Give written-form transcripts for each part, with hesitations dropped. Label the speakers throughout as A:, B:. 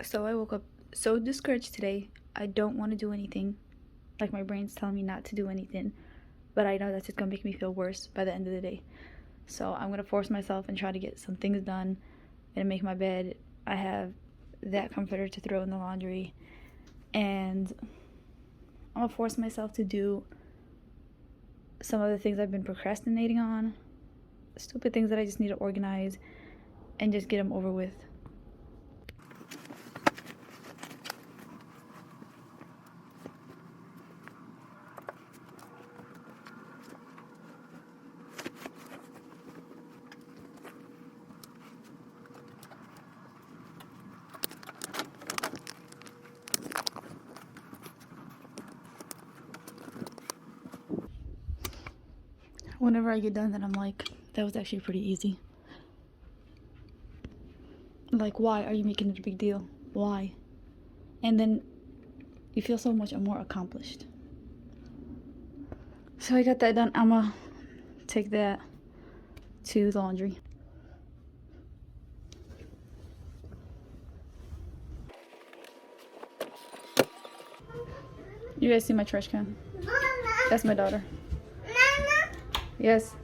A: So I woke up so discouraged today. I don't want to do anything. Like, my brain's telling me not to do anything, but I know that's just gonna make me feel worse by the end of the day. So I'm gonna force myself and try to get some things done. I'm gonna make my bed. I have that comforter to throw in the laundry, and I'm gonna force myself to do some of the things I've been procrastinating on. Stupid things that I just need to organize and just get them over with. Whenever I get done, then I'm like, that was actually pretty easy. Like, why are you making it a big deal? Why? And then you feel so much more accomplished. So I got that done. I'm gonna take that to the laundry. You guys see my trash can? That's my daughter. Yes.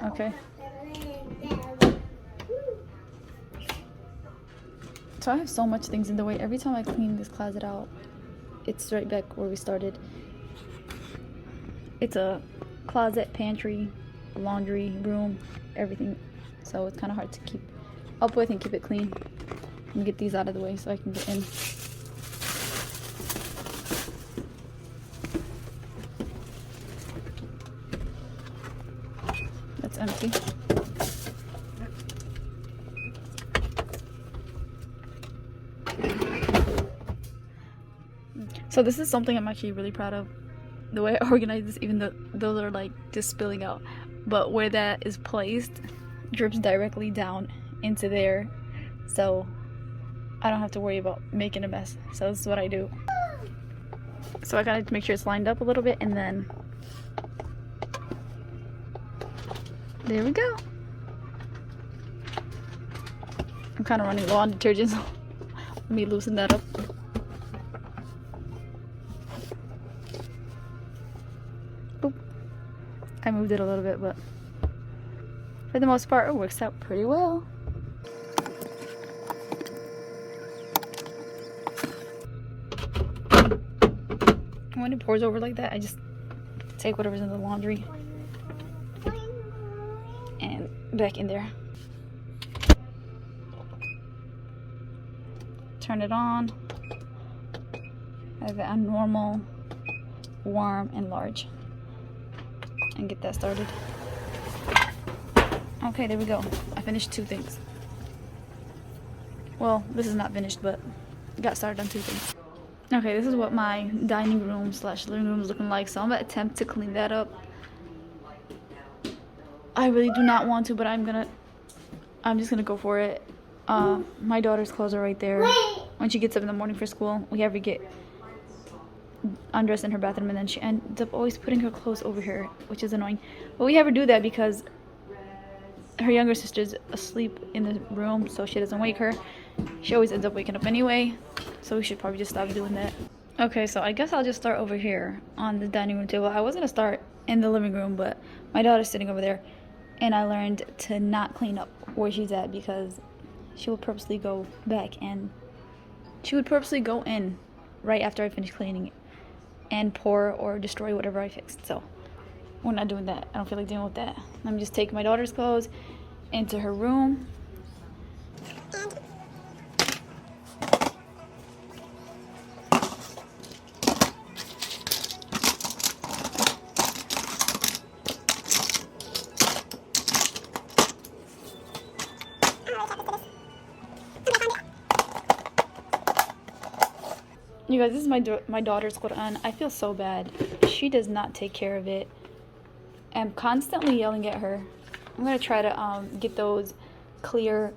A: Okay. So I have so much things in the way. Every time I clean this closet out, it's right back where we started. It's a closet, pantry, laundry, room, everything. So it's kind of hard to keep up with and keep it clean. And get these out of the way so I can get in. That's empty. So this is something I'm actually really proud of. The way I organize this, even though those are like just spilling out. But where that is placed drips directly down into there. So I don't have to worry about making a mess. So this is what I do. So I gotta make sure it's lined up a little bit, and then there we go. I'm kind of running low on detergent, so let me loosen that up. Boop. I moved it a little bit, but for the most part, it works out pretty well. When it pours over like that, I just take whatever's in the laundry and back in there. Turn it on. I have it on normal, warm, and large. And get that started. Okay, there we go. I finished 2 things. Well, this is not finished, but got started on 2 things. Okay, this is what my dining room / living room is looking like. So I'm gonna attempt to clean that up. I really do not want to, but I'm just gonna go for it. My daughter's clothes are right there. When she gets up in the morning for school, we have her get undressed in her bathroom, and then she ends up always putting her clothes over here, which is annoying. But we have her do that because her younger sister's asleep in the room, so she doesn't wake her. She always ends up waking up anyway, so we should probably just stop doing that. Okay, so I guess I'll just start over here on the dining room table. I was gonna start in the living room, but my daughter's sitting over there, and I learned to not clean up where she's at because she will purposely go back and she would purposely go in right after I finish cleaning it and pour or destroy whatever I fixed. So we're not doing that. I don't feel like dealing with that. Let me just take my daughter's clothes into her room. You guys, this is my daughter's Quran. I feel so bad. She does not take care of it. I'm constantly yelling at her. I'm gonna try to get those clear,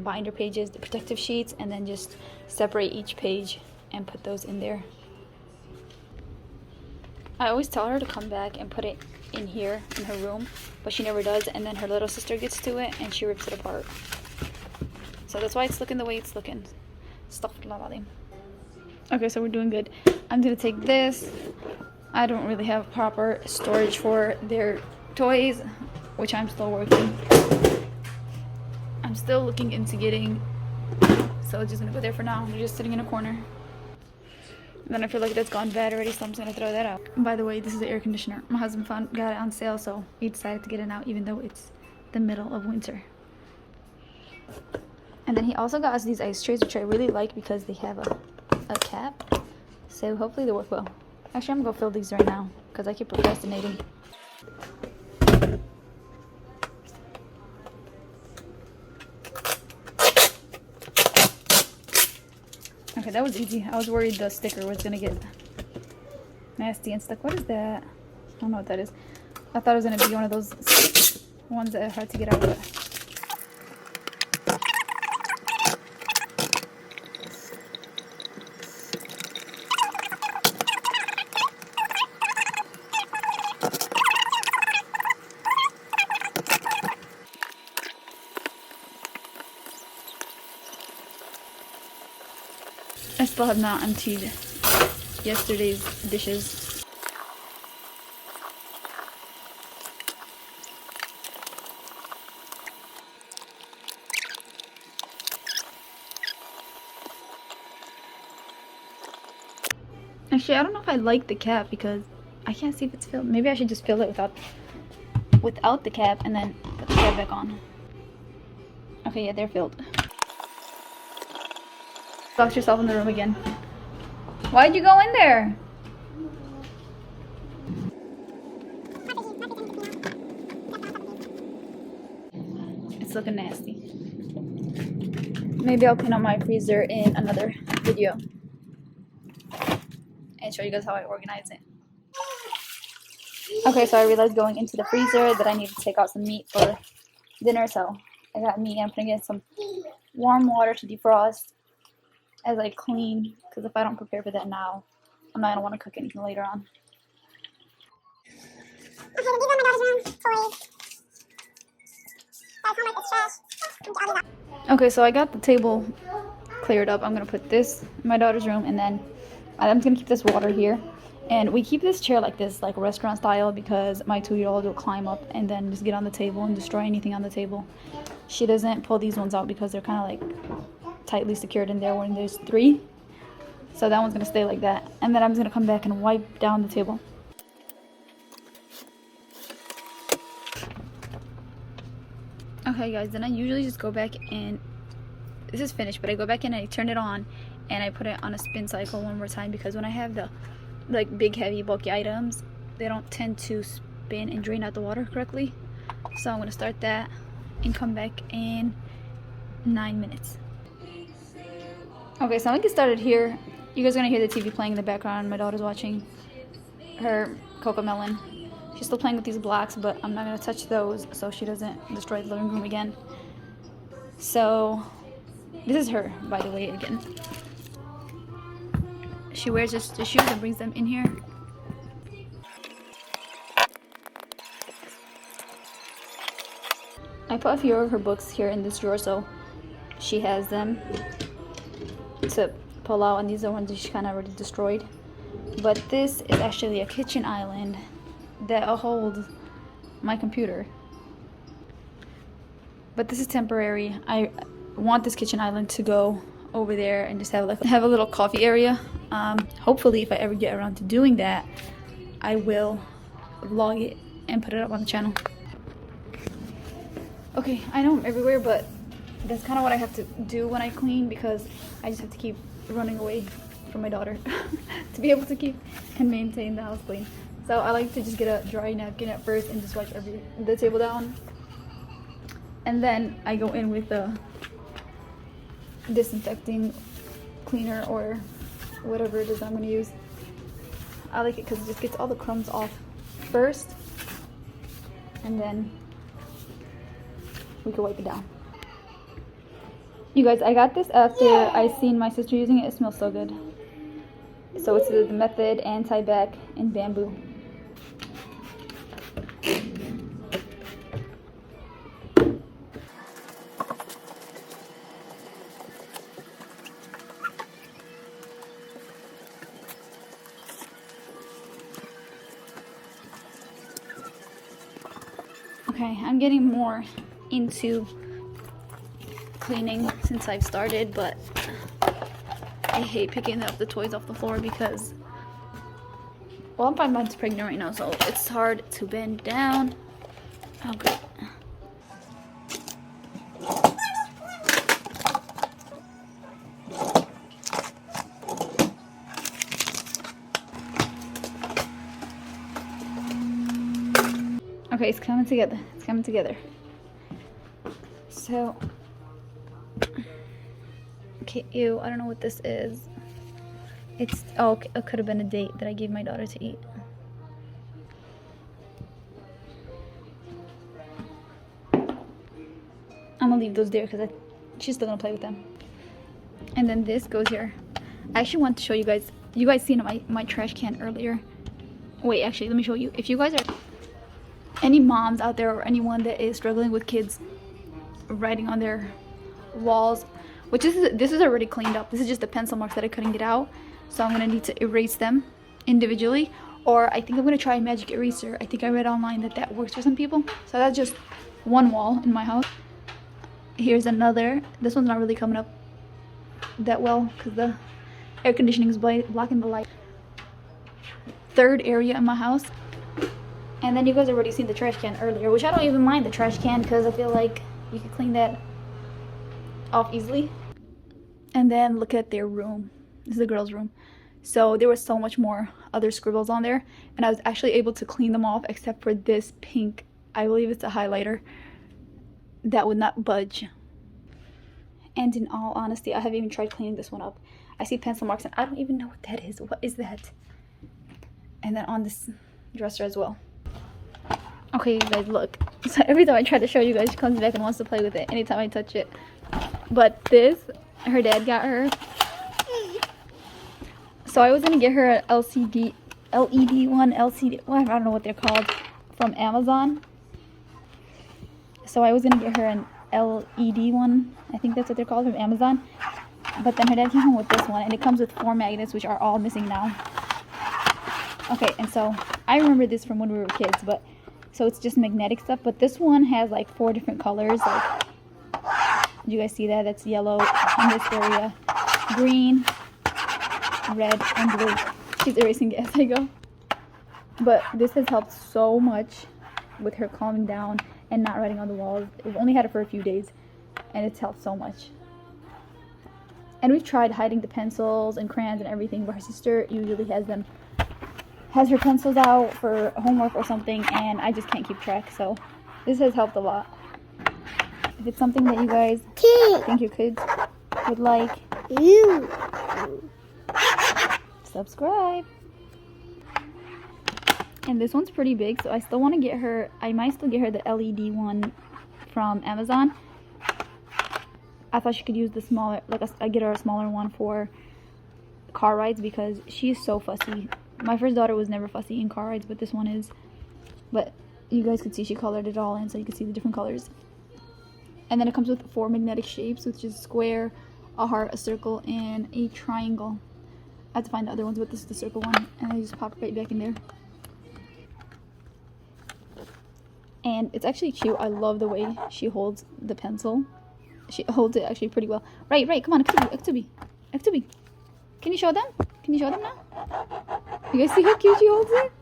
A: binder pages, the protective sheets, and then just separate each page and put those in there. I always tell her to come back and put it in here in her room, but she never does, and then her little sister gets to it and she rips it apart. So So that's why it's looking the way it's looking. Astaghfirullah. Okay, so we're doing good. I'm gonna take this. I don't really have proper storage for their toys, which I'm still working. I'm still looking into getting, so I'm just gonna go there for now. They're just sitting in a corner. And then I feel like that's gone bad already, so I'm just gonna throw that out. And by the way, this is the air conditioner. My husband got it on sale, so he decided to get it now, even though it's the middle of winter. And then he also got us these ice trays, which I really like because they have a cap. So hopefully they work well. Actually, I'm gonna go fill these right now because I keep procrastinating. Okay, that was easy. I was worried the sticker was gonna get nasty and stuck. What is that? I don't know what that is. I thought it was gonna be one of those ones that are hard to get out of. I still have not emptied yesterday's dishes. Actually, I don't know if I like the cap because I can't see if it's filled. Maybe I should just fill it without the cap and then put the cap back on. Okay, yeah, they're filled. Locked yourself in the room again. Why'd you go in there? It's looking nasty. Maybe I'll clean out my freezer in another video and show you guys how I organize it. Okay, so I realized going into the freezer that I need to take out some meat for dinner, so I got meat and I'm putting in some warm water to defrost as I clean, because if I don't prepare for that now, I'm not going to want to cook anything later on. Okay, these are my daughter's room, toys. Okay, so I got the table cleared up. I'm going to put this in my daughter's room, and then I'm going to keep this water here. And we keep this chair like this, like restaurant style, because my 2-year-old will climb up and then just get on the table and destroy anything on the table. She doesn't pull these ones out because they're kind of like tightly secured in there when there's 3. So that one's going to stay like that. And then I'm just going to come back and wipe down the table. Okay guys, then I usually just go back and, this is finished, but I go back in and I turn it on and I put it on a spin cycle one more time, because when I have the like big heavy bulky items, they don't tend to spin and drain out the water correctly. So I'm going to start that and come back in 9 minutes. Okay, so I'm gonna get started here. You guys are gonna hear the TV playing in the background. My daughter's watching her Cocomelon. She's still playing with these blocks, but I'm not gonna touch those so she doesn't destroy the living room again. So this is her, by the way, again. She wears just the shoes and brings them in here. I put a few of her books here in this drawer so she has them to pull out, and these are ones that she kind of already destroyed. But this is actually a kitchen island that'll hold my computer. But this is temporary. I want this kitchen island to go over there and just have a little coffee area. Hopefully, if I ever get around to doing that, I will vlog it and put it up on the channel. Okay, I know I'm everywhere, but that's kind of what I have to do when I clean, because I just have to keep running away from my daughter to be able to keep and maintain the house clean. So I like to just get a dry napkin at first and just wipe the table down. And then I go in with the disinfecting cleaner or whatever it is I'm going to use. I like it because it just gets all the crumbs off first, and then we can wipe it down. You guys, I got this after I seen my sister using it. It smells so good. So it's the Method Anti-Bac in Bamboo. Okay, I'm getting more into cleaning since I've started, but I hate picking up the toys off the floor because, well, I'm 5 months pregnant right now, so it's hard to bend down. Oh, good. Okay, it's coming together. It's coming together. So, okay, ew, I don't know what this is. It's, oh, okay, it could have been a date that I gave my daughter to eat. I'm gonna leave those there because she's still gonna play with them. And then this goes here. I actually want to show you guys. You guys seen my trash can earlier. Wait, actually, let me show you. If you guys are any moms out there or anyone that is struggling with kids writing on their walls, which this is already cleaned up. This is just the pencil marks that I couldn't get out. So I'm gonna need to erase them individually. Or I think I'm gonna try a magic eraser. I think I read online that works for some people. So that's just one wall in my house. Here's another. This one's not really coming up that well because the air conditioning is blocking the light. Third area in my house. And then you guys already seen the trash can earlier, which I don't even mind the trash can because I feel like you can clean that off easily. And then look at their room. This is the girls' room. So there was so much more other scribbles on there, and I was actually able to clean them off except for this pink, I believe it's a highlighter, that would not budge. And in all honesty, I haven't even tried cleaning this one up. I see pencil marks and I don't even know what that is. What is that? And then on this dresser as well. Okay, you guys, look. So every time I try to show you guys, she comes back and wants to play with it anytime I touch it. But this, her dad got her. So I was gonna get her an LED one, well, I don't know what they're called, from Amazon. So I was gonna get her an LED one, I think that's what they're called, from Amazon. But then her dad came home with this one, and it comes with 4 magnets, which are all missing now. Okay, and so I remember this from when we were kids, but so it's just magnetic stuff. But this one has like 4 different colors. Like, you guys see that? That's yellow in this area, green, red, and blue. She's erasing it as I go. But this has helped so much with her calming down and not writing on the walls. We've only had it for a few days, and it's helped so much. And we've tried hiding the pencils and crayons and everything, but her sister usually has her pencils out for homework or something, and I just can't keep track. So this has helped a lot. If it's something that you guys think your kids would like, subscribe. And this one's pretty big, so I still want to get her, I might still get her the LED one from Amazon. I thought she could use the smaller, like I get her a smaller one for car rides because she's so fussy. My first daughter was never fussy in car rides, but this one is. But you guys could see she colored it all in, so you could see the different colors. And then it comes with 4 magnetic shapes, which is a square, a heart, a circle, and a triangle. I have to find the other ones, but this is the circle one, and I just pop it right back in there. And it's actually cute. I love the way she holds the pencil. She holds it actually pretty well. Right, come on, Aktubi. Can you show them? Can you show them now? You guys see how cute she holds it?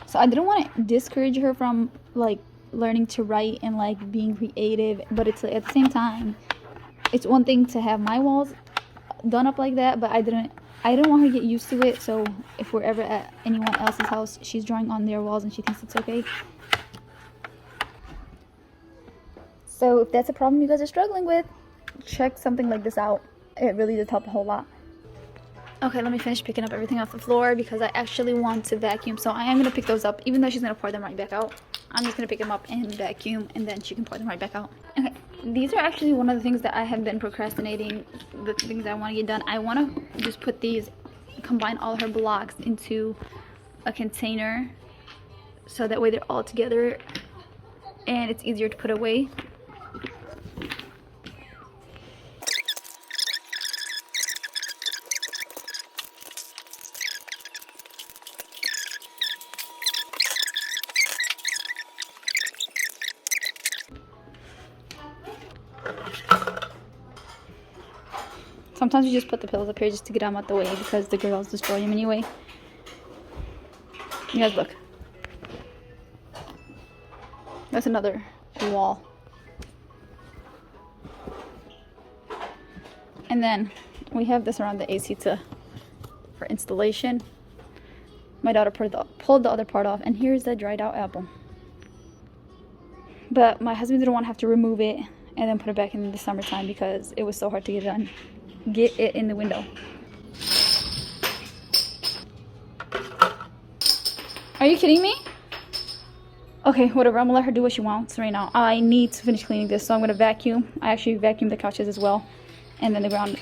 A: So I didn't want to discourage her from like learning to write and like being creative, but it's at the same time, it's one thing to have my walls done up like that, but I didn't want her to get used to it. So if we're ever at anyone else's house, she's drawing on their walls and she thinks it's okay. So if that's a problem you guys are struggling with, check something like this out. It really does help a whole lot. Okay, let me finish picking up everything off the floor because I actually want to vacuum. So I am going to pick those up, even though she's going to pour them right back out. I'm just going to pick them up and vacuum, and then she can pour them right back out. Okay, these are actually one of the things that I have been procrastinating, the things I want to get done. I want to just put these, combine all her blocks into a container so that way they're all together and it's easier to put away. Sometimes we just put the pillows up here just to get them out the way because the girls destroy them anyway. You guys look. That's another wall. And then we have this around the AC for installation. My daughter pulled the other part off, and here's the dried out apple. But my husband didn't want to have to remove it and then put it back in the summertime because it was so hard to get it in the window. Are you kidding me? Okay, whatever. I'm gonna let her do what she wants right now. I need to finish cleaning this, so I'm gonna vacuum. I actually vacuumed the couches as well, and then the ground.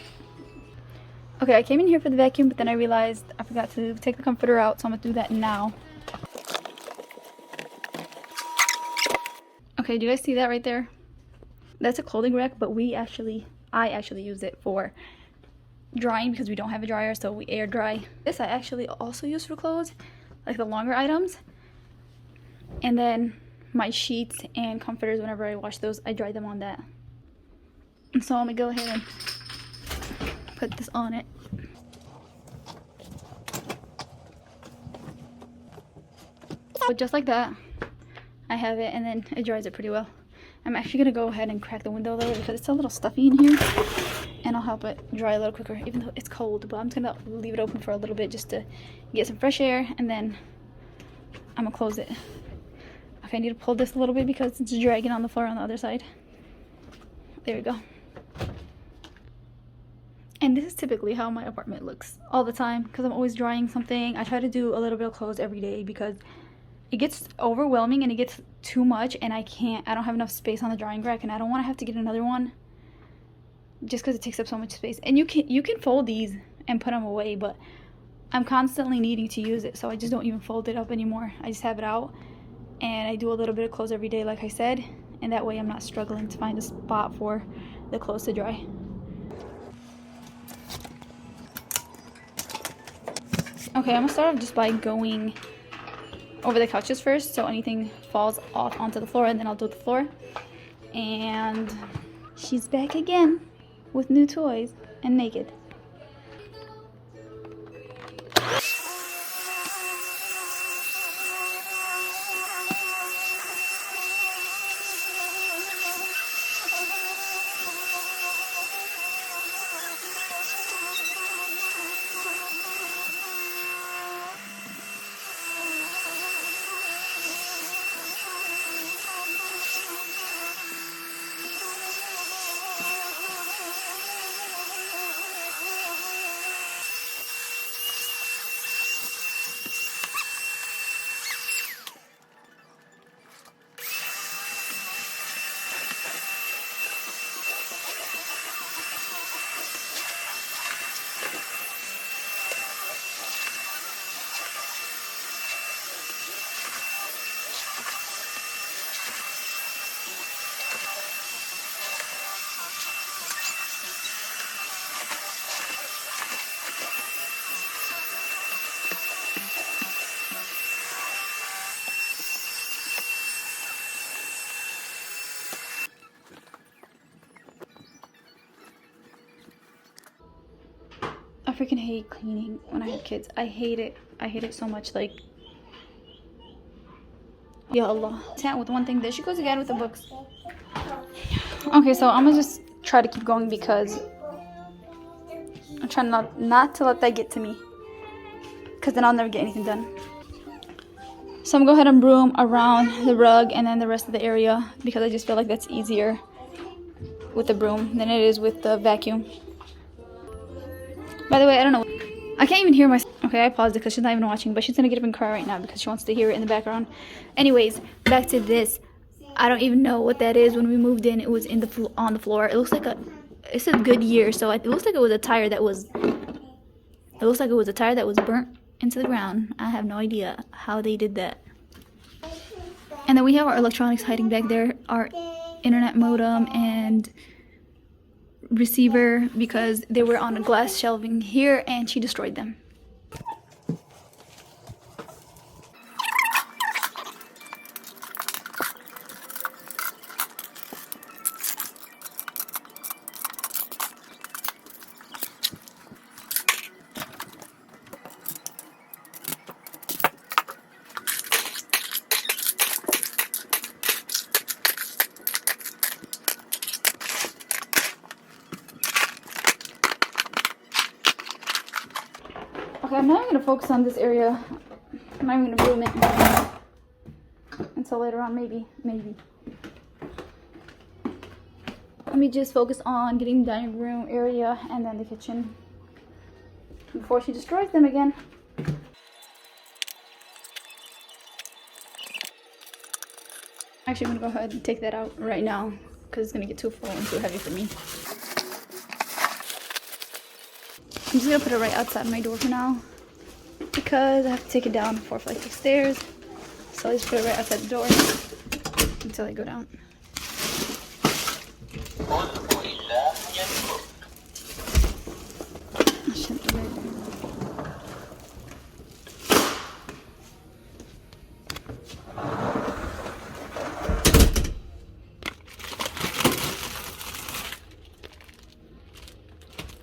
A: Okay, I came in here for the vacuum, but then I realized I forgot to take the comforter out, so I'm gonna do that now. Okay, do you guys see that right there? That's a clothing rack, but I actually use it for drying because we don't have a dryer, so we air dry. This I actually also use for clothes, like the longer items. And then my sheets and comforters, whenever I wash those, I dry them on that. And so I'm gonna go ahead and put this on it. So just like that, I have it, and then it dries it pretty well. I'm actually gonna go ahead and crack the window though because it's a little stuffy in here, and I'll help it dry a little quicker even though it's cold. But I'm just gonna leave it open for a little bit just to get some fresh air, and then I'm gonna close it. Okay, I need to pull this a little bit because it's dragging on the floor on the other side. There we go. And this is typically how my apartment looks all the time because I'm always drying something. I try to do a little bit of clothes every day because it gets overwhelming and it gets too much, and I don't have enough space on the drying rack, and I don't want to have to get another one just because it takes up so much space. And you can fold these and put them away, but I'm constantly needing to use it, so I just don't even fold it up anymore. I just have it out, and I do a little bit of clothes every day, like I said, and that way I'm not struggling to find a spot for the clothes to dry. Okay, I'm gonna start off just by going over the couches first, so anything falls off onto the floor, and then I'll do the floor. And she's back again with new toys and naked. I freaking hate cleaning when I have kids. I hate it. I hate it so much. Like, ya Allah. With one thing, there she goes again with the books. Okay, so I'm gonna just try to keep going because I'm trying not to let that get to me, because then I'll never get anything done. So I'm gonna go ahead and broom around the rug and then the rest of the area because I just feel like that's easier with the broom than it is with the vacuum. By the way, I don't know. I can't even hear myself. Okay, I paused it because she's not even watching, but she's gonna get up and cry right now because she wants to hear it in the background. Anyways, back to this. I don't even know what that is. When we moved in, it was on the floor. It looks like it's a good year, so it looks like it was a tire that was. It looks like it was a tire that was burnt into the ground. I have no idea how they did that. And then we have our electronics hiding back there, our internet modem and receiver, because they were on a glass shelving here and she destroyed them. Okay, I'm not even gonna focus on this area. I'm not even gonna room it until later on, maybe. Let me just focus on getting the dining room area and then the kitchen before she destroys them again. Actually, I'm gonna go ahead and take that out right now because it's gonna get too full and too heavy for me. I'm just gonna put it right outside my door for now because I have to take it down 4 flights of stairs. So I'll just put it right outside the door until I go down.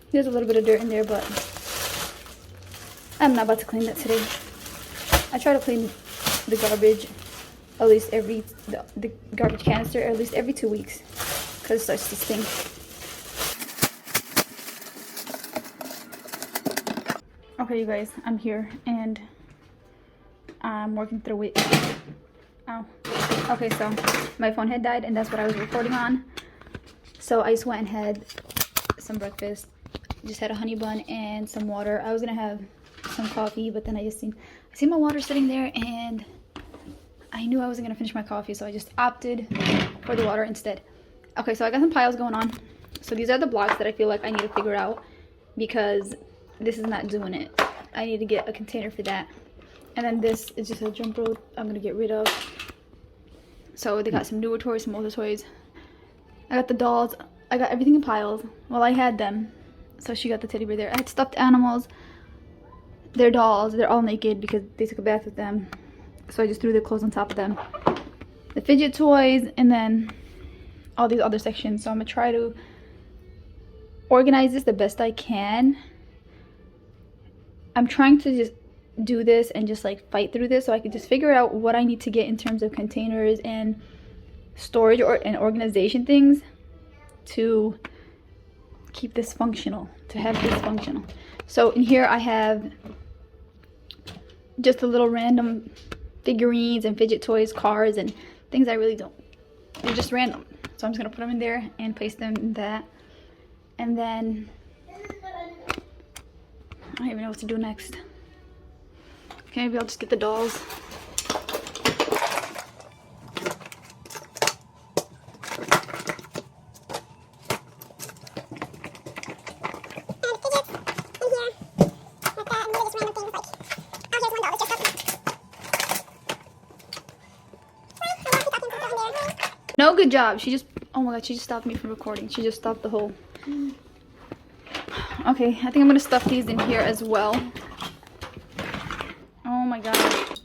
A: There's a little bit of dirt in there, but I'm not about to clean that today. I try to clean the garbage at least the garbage canister at least every 2 weeks because it starts to stink. Okay, you guys, I'm here and I'm working through it. Ow. Okay, so my phone had died and that's what I was recording on. So I just went and had some breakfast. Just had a honey bun and some water. I was gonna have some coffee, but then I seen my water sitting there and I knew I wasn't gonna finish my coffee, so I just opted for the water instead. Okay, so I got some piles going on. So these are the blocks that I feel like I need to figure out because this is not doing it. I need to get a container for that. And then this is just a jump rope I'm gonna get rid of. So they got some newer toys, some older toys. I got the dolls. I got everything in piles. Well, I had them. So she got the teddy bear there. I had stuffed animals. They're dolls. They're all naked because they took a bath with them. So I just threw their clothes on top of them. The fidget toys and then all these other sections. So I'm gonna try to organize this the best I can. I'm trying to just do this and just like fight through this so I can just figure out what I need to get in terms of containers and storage and organization things to keep this functional, to have this functional. So in here I have just a little random figurines and fidget toys, cars, and things I really don't. They're just random. So I'm just gonna put them in there and place them in that. And then I don't even know what to do next. Okay, maybe I'll just get the dolls. No, good job. She just, oh my god, she just stopped me from recording. She just stopped the whole. Okay, I think I'm gonna stuff these in here as well. Oh my god.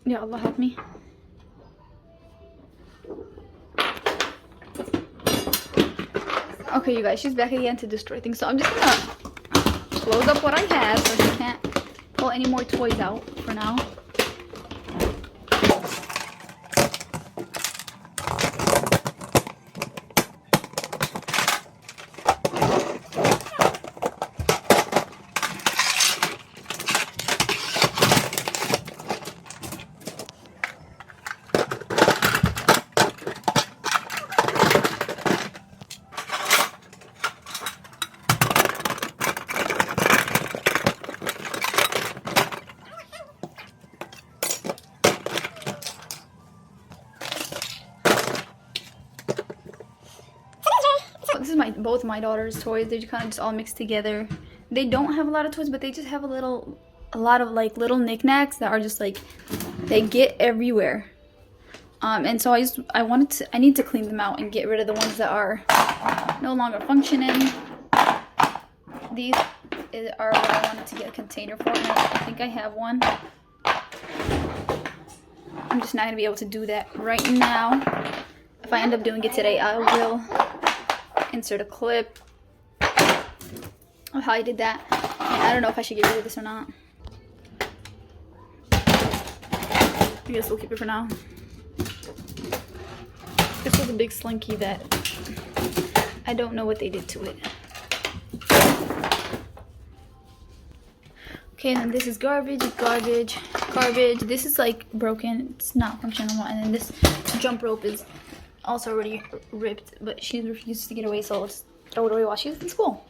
A: Ya Allah, help me. Okay, you guys, she's back again to destroy things. So I'm just gonna close up what I have so she can't pull any more toys out for now. This is both my daughter's toys. They're kind of just all mixed together. They don't have a lot of toys, but they just have a lot of like little knickknacks that are just like, they get everywhere. And so I need to clean them out and get rid of the ones that are no longer functioning. These are what I wanted to get a container for, and I think I have one. I'm just not gonna be able to do that right now. If I end up doing it today, I will insert a clip of how I did that. And I don't know if I should get rid of this or not. I guess we'll keep it for now. This was a big slinky that I don't know what they did to it. Okay, and then this is garbage, garbage, garbage. This is like broken. It's not functional. And then this jump rope is also already ripped, but she refuses to get away, so I'll just throw it away while she's in school.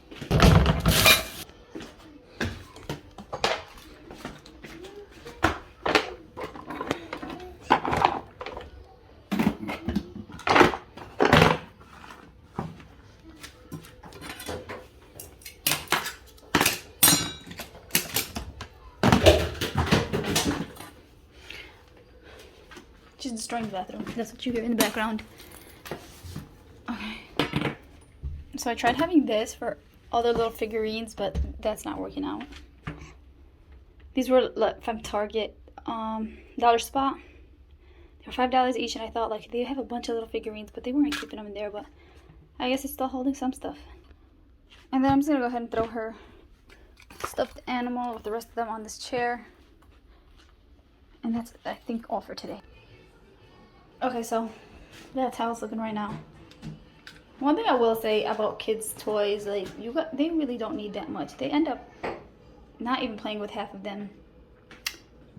A: She's destroying the bathroom. That's what you hear in the background. Okay. So I tried having this for other little figurines, but that's not working out. These were from Target, Dollar Spot. They were $5 each, and I thought like they have a bunch of little figurines, but they weren't keeping them in there. But I guess it's still holding some stuff. And then I'm just gonna go ahead and throw her stuffed animal with the rest of them on this chair. And that's, I think, all for today. Okay, so that's how it's looking right now. One thing I will say about kids' toys, like they really don't need that much. They end up not even playing with half of them.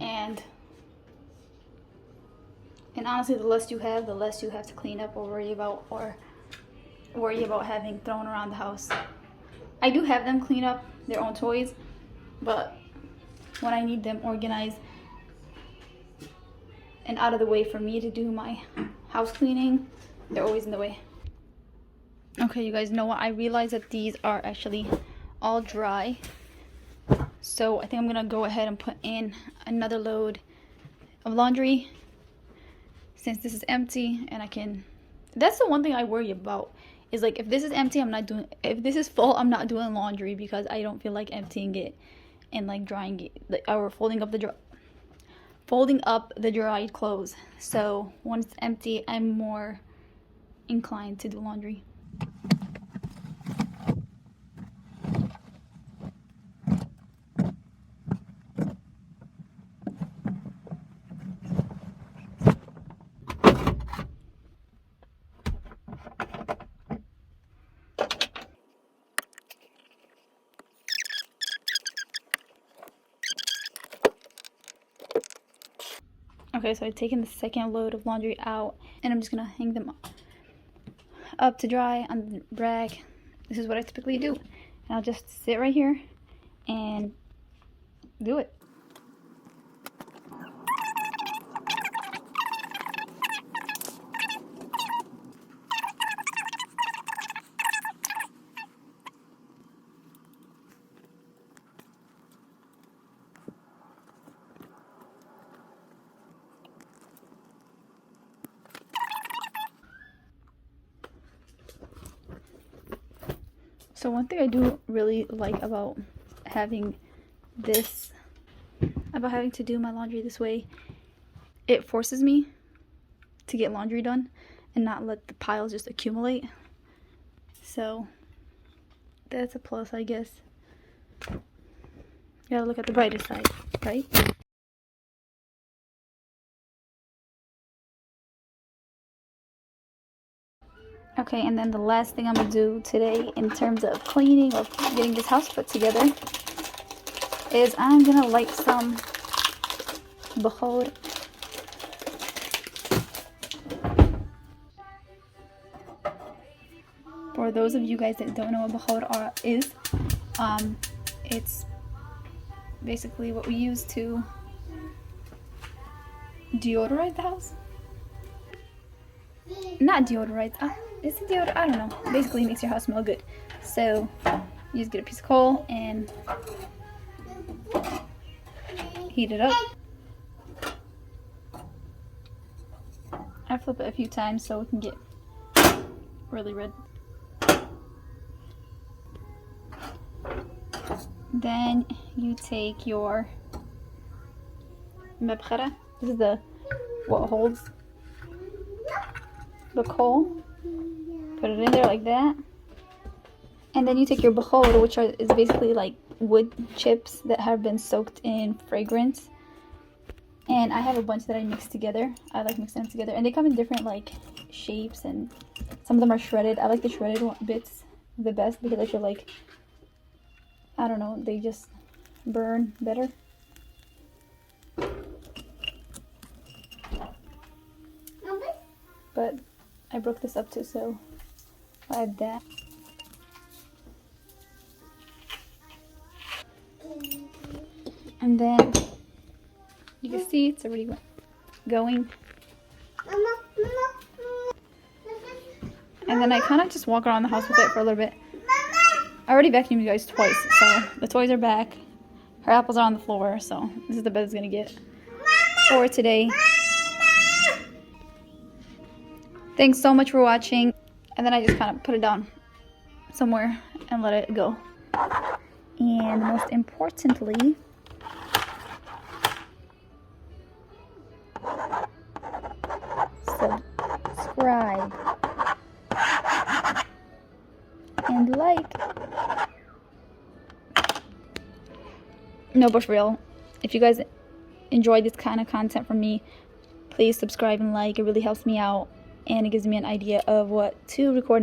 A: And honestly, the less you have, the less you have to clean up or worry about having thrown around the house. I do have them clean up their own toys, but when I need them organized and out of the way for me to do my house cleaning, they're always in the way. Okay, you guys know what? I realized that these are actually all dry. So I think I'm gonna go ahead and put in another load of laundry since this is empty, and I can, that's the one thing I worry about, is like if this is empty, if this is full, I'm not doing laundry because I don't feel like emptying it and like drying it, or folding up the dried clothes. So once it's empty, I'm more inclined to do laundry. Okay, so I've taken the second load of laundry out, and I'm just gonna hang them up to dry on the rag. This is what I typically do, and I'll just sit right here and do it. So one thing I do really like about having to do my laundry this way, it forces me to get laundry done and not let the piles just accumulate. So that's a plus, I guess. You gotta look at the brighter side, right? Okay, and then the last thing I'm gonna do today in terms of cleaning or getting this house put together is I'm gonna light some Behold. For those of you guys that don't know what Behold is, it's basically what we use to deodorize the house. Not deodorize. Is it deodorant? I don't know. Basically, it makes your house smell good. So you just get a piece of coal and heat it up. I flip it a few times so it can get really red. Then you take your mebkhara. This is what holds the coal. Put it in there like that. And then you take your behold, which is basically like wood chips that have been soaked in fragrance. And I have a bunch that I mix together. I like mixing them together. And they come in different like shapes, and some of them are shredded. I like the shredded bits the best because I feel like, I don't know, they just burn better. But I broke this up too, so I have that. And then you can see it's already going. And then I kind of just walk around the house with it for a little bit. I already vacuumed you guys twice, so the toys are back. Her apples are on the floor, so this is the best it's gonna get for today. Thanks so much for watching. And then I just kind of put it down somewhere and let it go. And most importantly, subscribe and like. No, but for real, if you guys enjoy this kind of content from me, please subscribe and like. It really helps me out, and it gives me an idea of what to record